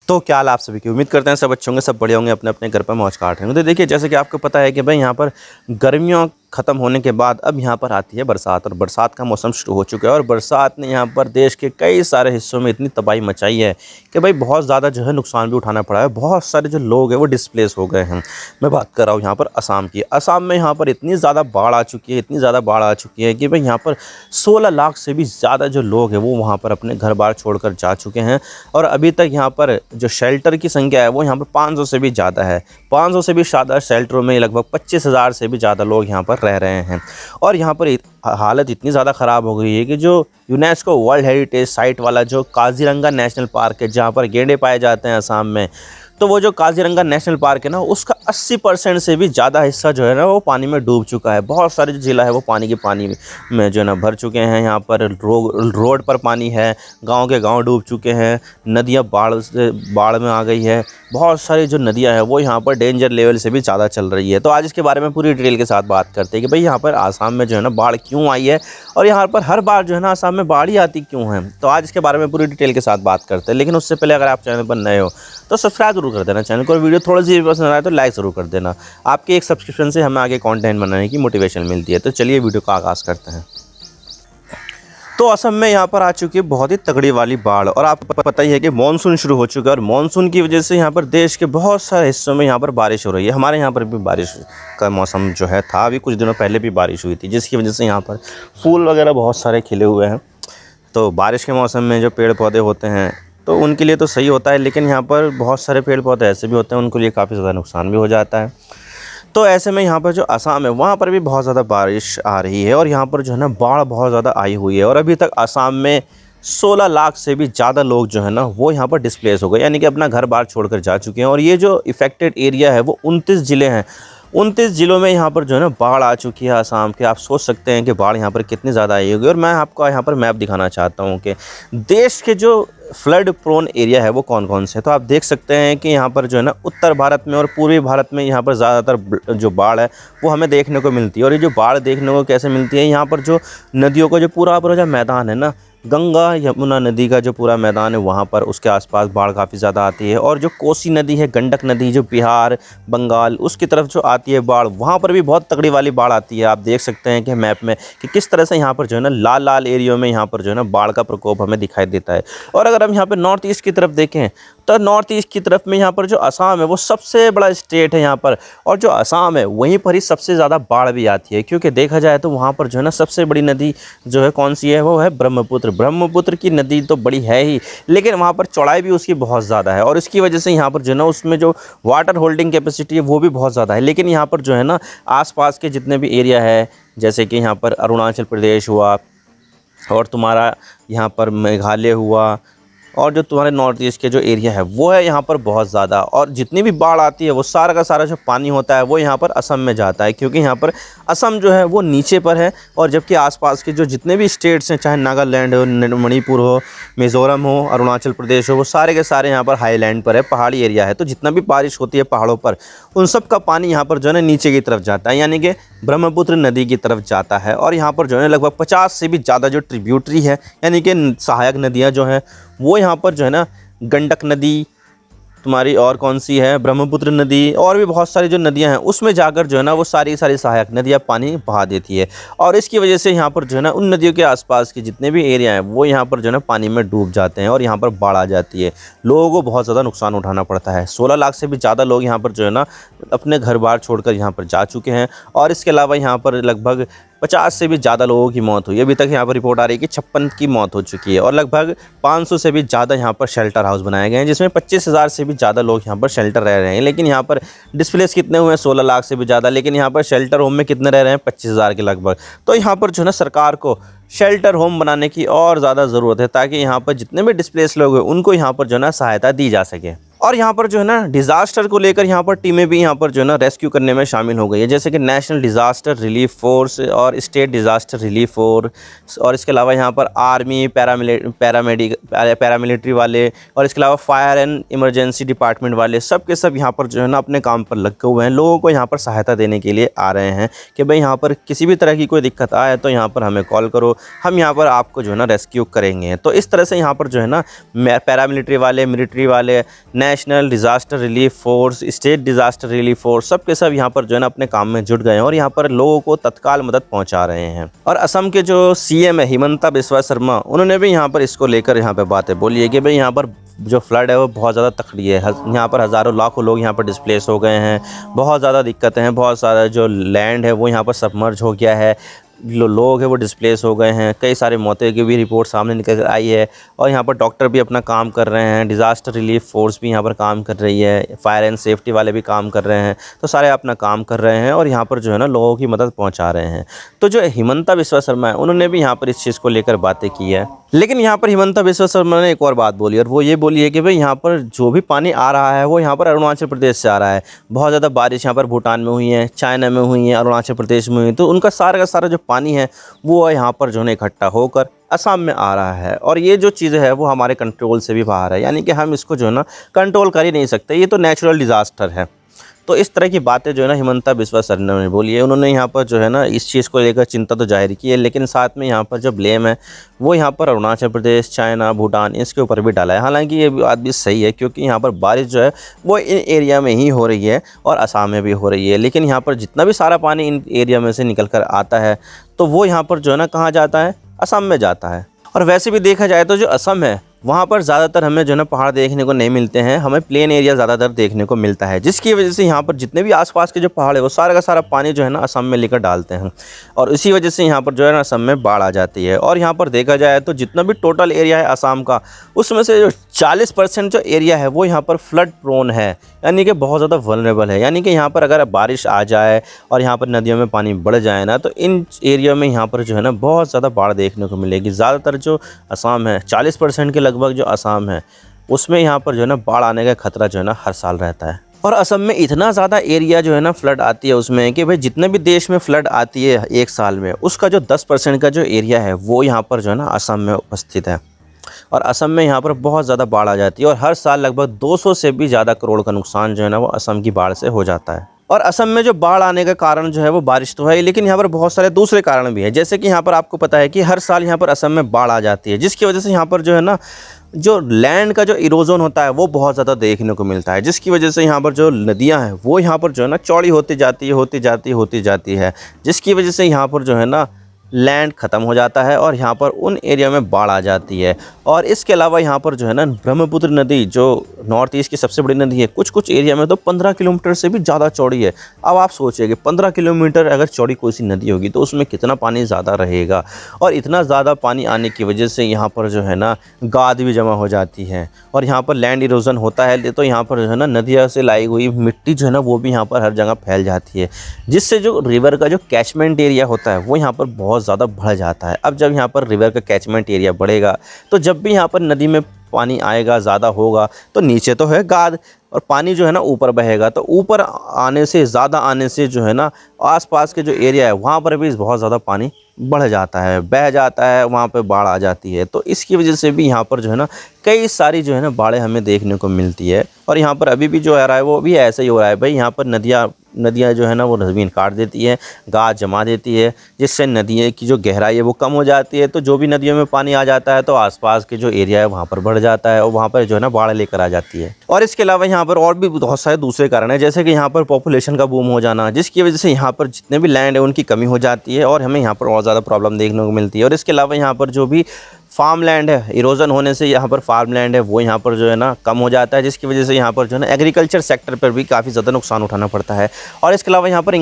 तो क्या हाल आप सभी की, उम्मीद करते हैं सब अच्छे होंगे, सब बढ़िया होंगे, अपने अपने घर पर मौज काट रहे होंगे। तो देखिए, जैसे कि आपको पता है कि भाई यहाँ पर गर्मियों ख़त्म होने के बाद अब यहाँ पर आती है बरसात, और बरसात का मौसम शुरू हो चुका है। और बरसात ने यहाँ पर देश के कई सारे हिस्सों में इतनी तबाही मचाई है कि भाई बहुत ज़्यादा जो है नुकसान भी उठाना पड़ा है। बहुत सारे जो लोग हैं वो डिस्प्लेस हो गए हैं। मैं बात कर रहा हूँ यहाँ पर असम की। असम में यहाँ पर इतनी ज़्यादा बाढ़ आ चुकी है, इतनी ज़्यादा बाढ़ आ चुकी है कि भाई यहाँ पर 16 लाख से भी ज़्यादा जो लोग हैं वो वहाँ पर अपने घर बार छोड़कर जा चुके हैं। और अभी तक यहाँ पर जो शेल्टर की संख्या है वो यहाँ पर 500 से भी ज़्यादा है। 500 से भी ज़्यादा शेल्टरों में लगभग 25,000 से भी ज़्यादा लोग यहाँ पर रह रहे हैं। और यहाँ पर हालत इतनी ज़्यादा ख़राब हो गई है कि जो यूनेस्को वर्ल्ड हेरिटेज साइट वाला जो काजीरंगा नेशनल पार्क है, जहाँ पर गैंडे पाए जाते हैं असम में, तो वो जो काजीरंगा नेशनल पार्क है ना, उसका 80% से भी ज़्यादा हिस्सा जो है ना वो पानी में डूब चुका है। बहुत सारे जो ज़िला है वो पानी में जो है ना भर चुके हैं। यहाँ पर रोड पर पानी है, गांव के गांव डूब चुके हैं, नदियाँ बाढ़ में आ गई है। बहुत सारी जो नदियाँ हैं वो यहाँ पर डेंजर लेवल से भी ज़्यादा चल रही है। तो आज इसके बारे में पूरी डिटेल के साथ बात करते हैं कि भाई यहाँ पर आसाम में जो है ना बाढ़ क्यों आई है, और यहाँ पर हर बार जो है ना आसाम में बाढ़ ही आती क्यों है। तो आज इसके बारे में पूरी डिटेल के साथ बात करते हैं। लेकिन उससे पहले अगर आप चैनल पर नए हो तो सब्सक्राइब जरूर कर देना चैनल को, और वीडियो थोड़ी सी पसंद आए तो लाइक ज़रूर कर देना। आपके एक सब्सक्रिप्शन से हमें आगे कंटेंट बनाने की मोटिवेशन मिलती है। तो चलिए वीडियो का आगाज़ करते हैं। तो असम में यहाँ पर आ चुकी है बहुत ही तगड़ी वाली बाढ़, और आपको पता ही है कि मानसून शुरू हो चुका है, और मानसून की वजह से यहाँ पर देश के बहुत सारे हिस्सों में यहाँ पर बारिश हो रही है। हमारे यहाँ पर भी बारिश का मौसम जो है था, अभी कुछ दिनों पहले भी बारिश हुई थी, जिसकी वजह से यहाँ पर फूल वगैरह बहुत सारे खिले हुए हैं। तो बारिश के मौसम में जो पेड़ पौधे होते हैं तो उनके लिए तो सही होता है, लेकिन यहाँ पर बहुत सारे पेड़ पौधे ऐसे भी होते हैं उनके लिए काफ़ी ज़्यादा नुकसान भी हो जाता है। तो ऐसे में यहाँ पर जो असम है वहाँ पर भी बहुत ज़्यादा बारिश आ रही है, और यहाँ पर जो है ना बाढ़ बहुत ज़्यादा आई हुई है। और अभी तक असम में 16 लाख से भी ज़्यादा लोग जो है ना वो यहाँ पर डिस्प्लेस हो गए, यानी कि अपना घर बार छोड़कर जा चुके हैं। और ये जो इफ़ेक्टेड एरिया है वो 29 ज़िले हैं। 29 ज़िलों में यहाँ पर जो है ना बाढ़ आ चुकी है असम के। आप सोच सकते हैं कि बाढ़ यहाँ पर कितनी ज़्यादा आई होगी। और मैं आपको यहाँ पर मैप दिखाना चाहता हूँ कि देश के जो फ्लड प्रोन एरिया है वो कौन कौन से। तो आप देख सकते हैं कि यहाँ पर जो है ना उत्तर भारत में और पूर्वी भारत में यहाँ पर ज़्यादातर जो बाढ़ है वो हमें देखने को मिलती है। और ये जो बाढ़ देखने को कैसे मिलती है, यहाँ पर जो नदियों का जो पूरा जो मैदान है ना, गंगा यमुना नदी का जो पूरा मैदान है वहाँ पर उसके आसपास बाढ़ काफ़ी ज़्यादा आती है। और जो कोसी नदी है, गंडक नदी जो बिहार बंगाल उसकी तरफ जो आती है बाढ़, वहाँ पर भी बहुत तगड़ी वाली बाढ़ आती है। आप देख सकते हैं कि मैप में कि किस तरह से यहाँ पर जो है ना लाल लाल एरियो में यहाँ पर जो है ना बाढ़ का प्रकोप हमें दिखाई देता है। और अगर हम यहाँ पर नॉर्थ ईस्ट की तरफ देखें तो नॉर्थ ईस्ट की तरफ में यहाँ पर जो असम है वो सबसे बड़ा स्टेट है यहाँ पर, और जो असम है वहीं पर ही सबसे ज़्यादा बाढ़ भी आती है। क्योंकि देखा जाए तो वहाँ पर जो है ना सबसे बड़ी नदी जो है कौन सी है, वो है ब्रह्मपुत्र। ब्रह्मपुत्र की नदी तो बड़ी है ही, लेकिन वहाँ पर चौड़ाई भी उसकी बहुत ज़्यादा है, और इसकी वजह से यहाँ पर जो है ना उसमें जो वाटर होल्डिंग कैपेसिटी है वो भी बहुत ज़्यादा है। लेकिन यहाँ पर जो है ना आसपास के जितने भी एरिया है, जैसे कि यहाँ पर अरुणाचल प्रदेश हुआ, और तुम्हारा यहाँ पर मेघालय हुआ, और जो तुम्हारे नॉर्थ ईस्ट के जो एरिया है वो है यहाँ पर बहुत ज़्यादा। और जितनी भी बाढ़ आती है वो सारा का सारा जो पानी होता है वो यहाँ पर असम में जाता है, क्योंकि यहाँ पर असम जो है वो नीचे पर है। और जबकि आसपास के जो जितने भी स्टेट्स हैं, चाहे नागालैंड हो, मणिपुर हो, मिज़ोरम हो, अरुणाचल प्रदेश हो, वो सारे के सारे यहाँ पर हाईलैंड पर है, पहाड़ी एरिया है। तो जितना भी बारिश होती है पहाड़ों पर, उन सब का पानी यहाँ पर जो है ना नीचे की तरफ जाता है, यानी कि ब्रह्मपुत्र नदी की तरफ जाता है। और यहाँ पर जो है लगभग 50 से भी ज़्यादा जो ट्रिब्यूटरी है, यानी कि सहायक नदियाँ जो हैं वो यहाँ पर जो है ना गंडक नदी तुम्हारी, और कौन सी है, ब्रह्मपुत्र नदी, और भी बहुत सारी जो नदियां हैं उसमें जाकर जो है ना वो सारी सहायक नदियां पानी बहा देती है। और इसकी वजह से यहाँ पर जो है ना उन नदियों के आसपास के जितने भी एरिया हैं वो यहाँ पर जो है ना पानी में डूब जाते हैं, और यहाँ पर बाढ़ आ जाती है। लोगों को बहुत ज़्यादा नुकसान उठाना पड़ता है। 16 लाख से भी ज़्यादा लोग यहाँ पर जो है ना अपने घर बार छोड़कर यहाँ पर जा चुके हैं। और इसके अलावा यहाँ पर लगभग 50 से भी ज़्यादा लोगों की मौत हुई। अभी तक यहाँ पर रिपोर्ट आ रही है कि 56 की मौत हो चुकी है, और लगभग 500 से भी ज़्यादा यहाँ पर शेल्टर हाउस बनाए गए हैं, जिसमें 25,000 से भी ज़्यादा लोग यहाँ पर शेल्टर रह रहे हैं। लेकिन यहाँ पर डिस्प्लेस कितने हुए हैं, 16 लाख से भी ज़्यादा, लेकिन यहाँ पर शेल्टर होम में कितने रह रहे हैं, 25,000 के लगभग। तो यहाँ पर जो है ना सरकार को शेल्टर होम बनाने की और ज़्यादा ज़रूरत है, ताकि यहाँ पर जितने भी डिस्प्लेस लोग हैं उनको यहाँ पर जो है ना सहायता दी जा सके। और यहाँ पर जो है ना डिज़ास्टर को लेकर यहाँ पर टीमें भी यहाँ पर जो है ना रेस्क्यू करने में शामिल हो गई है, जैसे कि नेशनल डिज़ास्टर रिलीफ फोर्स और स्टेट डिज़ास्टर रिलीफ फोर्स, और इसके अलावा यहाँ पर आर्मी, पैरामिलिट्री वाले, और इसके अलावा फायर एंड इमरजेंसी डिपार्टमेंट वाले, सब के सब यहाँ पर जो है ना अपने काम पर लगे हुए हैं, लोगों को यहाँ पर सहायता देने के लिए आ रहे हैं कि भाई यहाँ पर किसी भी तरह की कोई दिक्कत आए तो यहाँ पर हमें कॉल करो, हम यहाँ पर आपको जो है ना रेस्क्यू करेंगे। तो इस तरह से यहाँ पर जो है ना पैरामिलिट्री वाले, मिलिट्री वाले, national disaster relief force, state disaster relief force, सब के सब यहाँ पर जो है ना अपने काम में जुट गए हैं और यहाँ पर लोगों को तत्काल मदद पहुँचा रहे हैं। और असम के जो सीएम है हिमंता बिस्वा शर्मा, उन्होंने भी यहाँ पर इसको लेकर यहाँ पर बातें बोली है कि भाई यहाँ पर जो फ्लड है वो बहुत ज़्यादा तकड़ी है, यहाँ पर हज़ारों लाखों लोग यहाँ पर डिस्प्लेस हो गए हैं, बहुत ज़्यादा दिक्कतें हैं, बहुत सारा जो लैंड है वो यहाँ पर सबमर्ज हो गया है, लोग हैं वो डिस्प्लेस हो गए हैं, कई सारे मौतें की भी रिपोर्ट सामने निकल कर आई है। और यहाँ पर डॉक्टर भी अपना काम कर रहे हैं, डिज़ास्टर रिलीफ फोर्स भी यहाँ पर काम कर रही है, फायर एंड सेफ्टी वाले भी काम कर रहे हैं, तो सारे अपना काम कर रहे हैं और यहाँ पर जो है ना लोगों की मदद पहुँचा रहे हैं। तो जो हिमंता बिस्वा शर्मा है उन्होंने भी यहाँ पर इस चीज़ को लेकर बातें की है। लेकिन यहाँ पर हिमंता बिस्वा शर्मा ने एक और बात बोली और वो ये बोली है कि भाई यहाँ पर जो भी पानी आ रहा है वो यहाँ पर अरुणाचल प्रदेश से आ रहा है। बहुत ज़्यादा बारिश यहाँ पर भूटान में हुई है, चाइना में हुई है, अरुणाचल प्रदेश में हुई, तो उनका सारा का सारा जो पानी है वो यहाँ पर जो है इकट्ठा होकर असम में आ रहा है। और ये जो चीज़ है वो हमारे कंट्रोल से भी बाहर है, यानी कि हम इसको जो है ना कंट्रोल कर ही नहीं सकते, ये तो नेचुरल डिज़ास्टर है। तो इस तरह की बातें जो है ना हिमंता बिस्वा शर्मा ने बोली है। उन्होंने यहाँ पर जो है ना इस चीज़ को लेकर चिंता तो जाहिर की है, लेकिन साथ में यहाँ पर जो ब्लेम है वो यहाँ पर अरुणाचल प्रदेश, चाइना, भूटान इसके ऊपर भी डाला है। हालांकि ये बात भी सही है क्योंकि यहाँ पर बारिश जो है वो इन एरिया में ही हो रही है और असम में भी हो रही है, लेकिन यहाँ पर जितना भी सारा पानी इन एरिया में से निकल कर आता है तो वो यहाँ पर जो है ना कहाँ जाता है, असम में जाता है। और वैसे भी देखा जाए तो जो असम है वहाँ पर ज़्यादातर हमें जो है ना पहाड़ देखने को नहीं मिलते हैं, हमें प्लेन एरिया ज़्यादातर देखने को मिलता है, जिसकी वजह से यहाँ पर जितने भी आसपास के जो पहाड़ है वो सारा का सारा पानी जो है ना असम में लेकर डालते हैं और इसी वजह से यहाँ पर जो है ना असम में बाढ़ आ जाती है। और यहाँ पर देखा जाए तो जितना भी टोटल एरिया है असम का, उसमें से जो 40% जो एरिया है वो यहाँ पर फ्लड प्रोन है, यानी कि बहुत ज़्यादा वल्नरेबल है। यानी कि यहाँ पर अगर बारिश आ जाए और यहाँ पर नदियों में पानी बढ़ जाए ना तो इन एरिया में यहाँ पर जो है ना बहुत ज़्यादा बाढ़ देखने को मिलेगी। ज़्यादातर जो असम है 40% के लगभग जो असम है उसमें यहाँ पर जो है ना बाढ़ आने का खतरा जो है ना हर साल रहता है। और असम में इतना ज़्यादा एरिया जो है ना फ्लड आती है उसमें कि भाई जितने भी देश में फ्लड आती है एक साल में उसका जो 10% का जो एरिया है वो यहाँ पर जो है ना असम में उपस्थित है। और असम में यहाँ पर बहुत ज़्यादा बाढ़ आ जाती है और हर साल लगभग 200 से भी ज़्यादा करोड़ का नुकसान जो है ना वो असम की बाढ़ से हो जाता है। और असम में जो बाढ़ आने का कारण जो है वो बारिश तो है, लेकिन यहाँ पर बहुत सारे दूसरे कारण भी है, जैसे कि यहाँ पर आपको पता है कि हर साल यहाँ पर असम में बाढ़ आ जाती है, जिसकी वजह से यहाँ पर जो है ना जो लैंड का जो इरोजन होता है वो बहुत ज़्यादा देखने को मिलता है, जिसकी वजह से यहाँ पर जो नदियाँ हैं वो यहाँ पर जो है ना चौड़ी होती जाती है, जिसकी वजह से यहाँ पर जो है ना लैंड ख़त्म हो जाता है और यहाँ पर उन एरिया में बाढ़ आ जाती है। और इसके अलावा यहाँ पर जो है ना ब्रह्मपुत्र नदी जो नॉर्थ ईस्ट की सबसे बड़ी नदी है, कुछ एरिया में तो 15 किलोमीटर से भी ज़्यादा चौड़ी है। अब आप सोचिए कि 15 किलोमीटर अगर चौड़ी कोई सी नदी होगी तो उसमें कितना पानी ज़्यादा रहेगा। और इतना ज़्यादा पानी आने की वजह से यहाँ पर जो है ना गाद भी जमा हो जाती है और यहाँ पर लैंड इरोजन होता है, तो यहाँ पर जो है ना नदियों से लाई हुई मिट्टी जो है ना वो भी यहाँ पर हर जगह फैल जाती है, जिससे जो रिवर का जो कैचमेंट एरिया होता है वो यहाँ पर बहुत ज़्यादा बढ़ जाता है। अब जब यहाँ पर रिवर का कैचमेंट एरिया बढ़ेगा तो जब भी यहाँ पर नदी में पानी आएगा, ज़्यादा होगा, तो नीचे तो है गाद और पानी जो है ना ऊपर बहेगा, तो ऊपर आने से ज़्यादा आने से जो है ना आसपास के जो एरिया है वहाँ पर भी बहुत ज़्यादा पानी बढ़ जाता है, बह जाता है, वहाँ पे बाढ़ आ जाती है। तो इसकी वजह से भी यहाँ पर जो है ना कई सारी जो है ना बाढ़ें हमें देखने को मिलती है। और यहाँ पर अभी भी जो आ रहा है वो भी ऐसा ही हो रहा है भाई, यहाँ पर नदियाँ जो है ना वो ज़मीन काट देती है, गाद जमा देती है, जिससे नदियों की जो गहराई है वो कम हो जाती है। तो जो भी नदियों में पानी आ जाता है तो आसपास के जो एरिया है वहाँ पर बढ़ जाता है और वहाँ पर जो है ना बाढ़ लेकर आ जाती है। और इसके अलावा यहाँ पर और भी बहुत सारे दूसरे कारण हैं, जैसे कि यहाँ पर पॉपुलेशन का बूम हो जाना, जिसकी वजह से यहाँ पर जितने भी लैंड है उनकी कमी हो जाती है और हमें यहाँ पर और ज़्यादा प्रॉब्लम देखने को मिलती है। और इसके अलावा यहाँ पर जो भी फार्म लैंड है, इरोजन होने से यहाँ पर फार्म लैंड है वो यहाँ पर जो है ना कम हो जाता है, जिसकी वजह से यहाँ पर जो है ना एग्रीकल्चर सेक्टर पर भी काफ़ी ज़्यादा नुकसान उठाना पड़ता है। और इसके अलावा यहाँ पर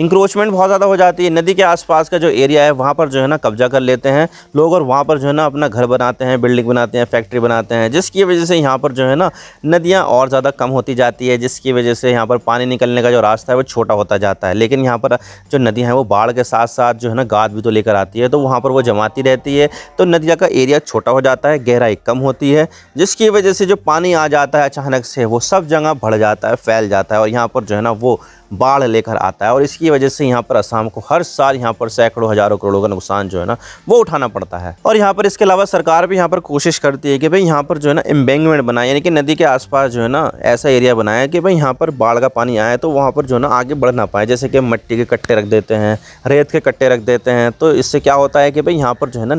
इंक्रोचमेंट बहुत ज़्यादा हो जाती है। नदी के आसपास का जो एरिया है वहाँ पर जो है ना कब्जा कर लेते हैं लोग और वहाँ पर जो है ना अपना घर बनाते हैं, बिल्डिंग बनाते हैं, फैक्ट्री बनाते हैं, जिसकी वजह से यहाँ पर जो है ना नदियाँ और ज़्यादा कम होती जाती है, जिसकी वजह से यहाँ पर पानी निकलने का जो रास्ता है वो छोटा होता जाता है। लेकिन यहाँ पर जो नदियाँ हैं वो बाढ़ के साथ साथ जो है ना गाद भी तो लेकर आती है, तो वहाँ पर वो जमाती रहती है, तो नदिया का एरिया छोटा हो जाता है, गहराई कम होती है, जिसकी वजह से जो पानी आ जाता है अचानक से वो सब जगह बढ़ जाता है, फैल जाता है और यहाँ पर जो है ना वो बाढ़ लेकर आता है। और इसकी वजह से यहाँ पर असम को हर साल यहाँ पर सैकड़ों हज़ारों करोड़ों का नुकसान जो है ना वो उठाना पड़ता है। और यहाँ पर इसके अलावा सरकार भी यहाँ पर कोशिश करती है कि भाई यहाँ पर जो है ना एम्बैंकमेंट बनाए, यानी कि नदी के आसपास जो है ना ऐसा एरिया बनाया कि भाई यहाँ पर बाढ़ का पानी आए तो वहाँ पर जो है ना आगे बढ़ ना पाए। जैसे कि मिट्टी के कट्टे रख देते हैं, रेत के कट्टे रख देते हैं, तो इससे क्या होता है कि भाई यहाँ पर जो है ना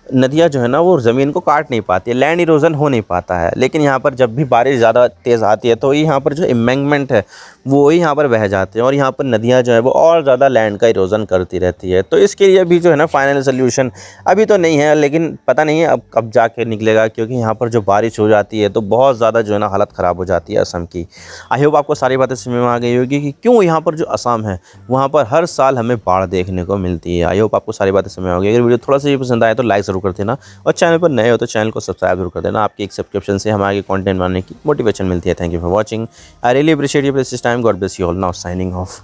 नदियाँ जो है ना वो ज़मीन को काट नहीं पाती है, लैंड इरोजन हो नहीं पाता है। लेकिन यहाँ पर जब भी बारिश ज़्यादा तेज़ आती है तो यहाँ पर जो एम्बैंकमेंट है वो ही यहाँ पर बह जाते हैं और यहाँ पर नदियाँ जो है वो और ज़्यादा लैंड का इरोजन करती रहती है। तो इसके लिए भी जो है ना फाइनल सोल्यूशन अभी तो नहीं है, लेकिन पता नहीं है अब कब जाके निकलेगा, क्योंकि यहाँ पर जो बारिश हो जाती है तो बहुत ज़्यादा जो है ना हालत ख़राब हो जाती है असम की। आई होप आपको सारी बातें समझ में आ गई होगी कि क्यों यहाँ पर जो असम है वहाँ पर हर साल हमें बाढ़ देखने को मिलती है। आई होप आपको सारी बातें समझ में आ गई। अगर वीडियो थोड़ा सा भी पसंद आए तो लाइक ज़रूर कर देना और चैनल पर नए हो तो चैनल को सब्सक्राइब जरूर कर देना। आपकी एक सब्सक्रिप्शन से हमें आगे कंटेंट बनाने की मोटिवेशन मिलती है। Thank you for watching. I really appreciate your precious time. God bless you all. Now signing off.